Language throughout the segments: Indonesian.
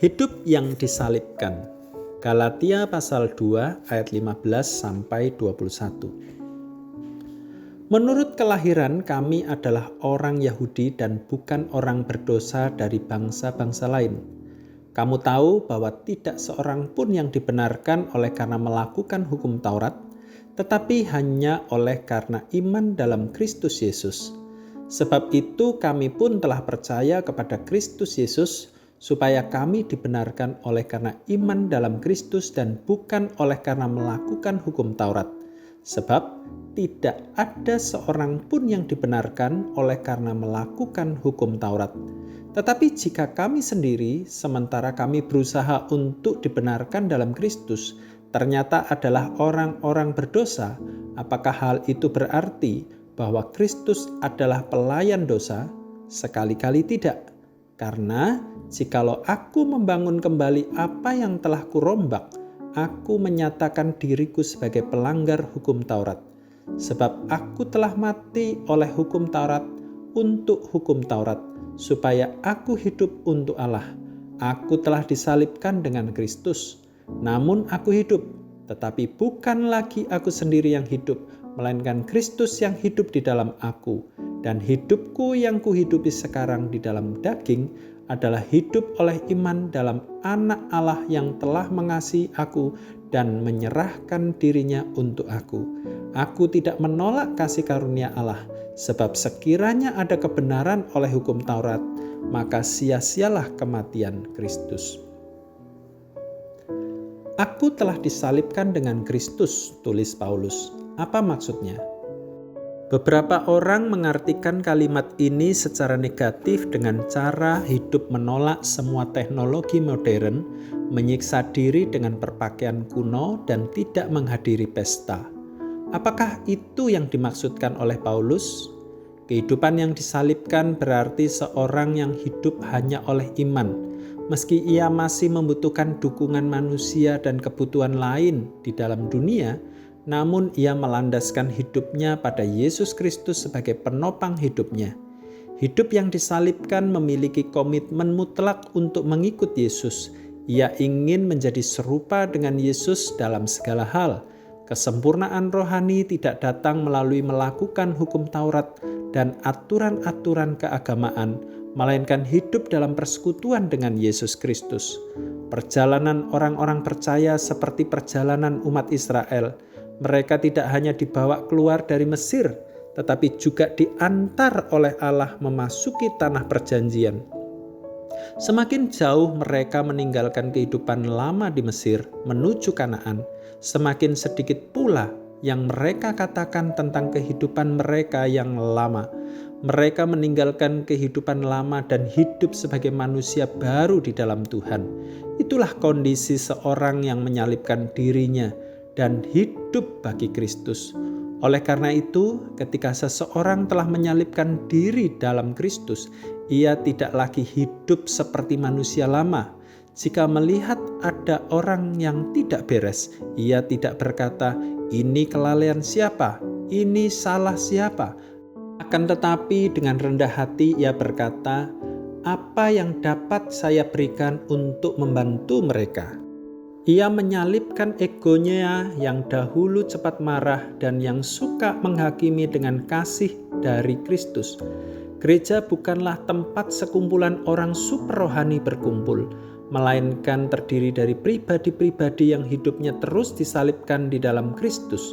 Hidup yang disalibkan. Galatia pasal 2 ayat 15 sampai 21. Menurut kelahiran kami adalah orang Yahudi dan bukan orang berdosa dari bangsa-bangsa lain. Kamu tahu bahwa tidak seorang pun yang dibenarkan oleh karena melakukan hukum Taurat, tetapi hanya oleh karena iman dalam Kristus Yesus. Sebab itu kami pun telah percaya kepada Kristus Yesus, supaya kami dibenarkan oleh karena iman dalam Kristus dan bukan oleh karena melakukan hukum Taurat. Sebab tidak ada seorang pun yang dibenarkan oleh karena melakukan hukum Taurat. Tetapi jika kami sendiri, sementara kami berusaha untuk dibenarkan dalam Kristus, ternyata adalah orang-orang berdosa, apakah hal itu berarti bahwa Kristus adalah pelayan dosa? Sekali-kali tidak. Karena jikalau aku membangun kembali apa yang telah kurombak, aku menyatakan diriku sebagai pelanggar hukum Taurat. Sebab aku telah mati oleh hukum Taurat untuk hukum Taurat, supaya aku hidup untuk Allah. Aku telah disalibkan dengan Kristus. Namun aku hidup, tetapi bukan lagi aku sendiri yang hidup, melainkan Kristus yang hidup di dalam aku. Dan hidupku yang kuhidupi sekarang di dalam daging adalah hidup oleh iman dalam Anak Allah yang telah mengasihi aku dan menyerahkan dirinya untuk aku. Aku tidak menolak kasih karunia Allah, sebab sekiranya ada kebenaran oleh hukum Taurat, maka sia-sialah kematian Kristus. Aku telah disalibkan dengan Kristus, tulis Paulus. Apa maksudnya? Beberapa orang mengartikan kalimat ini secara negatif dengan cara hidup menolak semua teknologi modern, menyiksa diri dengan berpakaian kuno, dan tidak menghadiri pesta. Apakah itu yang dimaksudkan oleh Paulus? Kehidupan yang disalibkan berarti seorang yang hidup hanya oleh iman, meski ia masih membutuhkan dukungan manusia dan kebutuhan lain di dalam dunia. Namun ia melandaskan hidupnya pada Yesus Kristus sebagai penopang hidupnya. Hidup yang disalibkan memiliki komitmen mutlak untuk mengikut Yesus. Ia ingin menjadi serupa dengan Yesus dalam segala hal. Kesempurnaan rohani tidak datang melalui melakukan hukum Taurat dan aturan-aturan keagamaan, melainkan hidup dalam persekutuan dengan Yesus Kristus. Perjalanan orang-orang percaya seperti perjalanan umat Israel. Mereka tidak hanya dibawa keluar dari Mesir, tetapi juga diantar oleh Allah memasuki tanah perjanjian. Semakin jauh mereka meninggalkan kehidupan lama di Mesir menuju Kanaan, semakin sedikit pula yang mereka katakan tentang kehidupan mereka yang lama. Mereka meninggalkan kehidupan lama dan hidup sebagai manusia baru di dalam Tuhan. Itulah kondisi seorang yang menyalibkan dirinya dan hidup bagi Kristus. Oleh karena itu, ketika seseorang telah menyalibkan diri dalam Kristus, ia tidak lagi hidup seperti manusia lama. Jika melihat ada orang yang tidak beres, ia tidak berkata, "Ini kelalaian siapa? Ini salah siapa?" Akan tetapi dengan rendah hati ia berkata, "Apa yang dapat saya berikan untuk membantu mereka?" Ia menyalibkan egonya yang dahulu cepat marah dan yang suka menghakimi dengan kasih dari Kristus. Gereja bukanlah tempat sekumpulan orang super rohani berkumpul, melainkan terdiri dari pribadi-pribadi yang hidupnya terus disalibkan di dalam Kristus.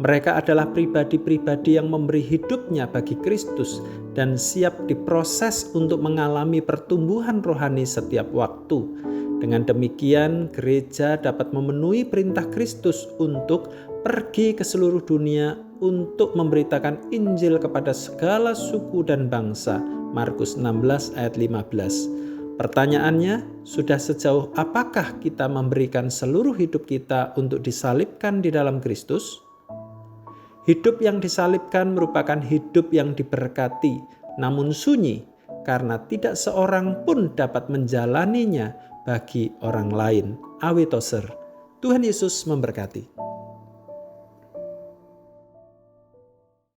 Mereka adalah pribadi-pribadi yang memberi hidupnya bagi Kristus dan siap diproses untuk mengalami pertumbuhan rohani setiap waktu. Dengan demikian, gereja dapat memenuhi perintah Kristus untuk pergi ke seluruh dunia untuk memberitakan Injil kepada segala suku dan bangsa. Markus 16 ayat 15. Pertanyaannya, sudah sejauh apakah kita memberikan seluruh hidup kita untuk disalibkan di dalam Kristus? Hidup yang disalibkan merupakan hidup yang diberkati, namun sunyi, karena tidak seorang pun dapat menjalaninya bagi orang lain. A.W. Tozer. Tuhan Yesus memberkati.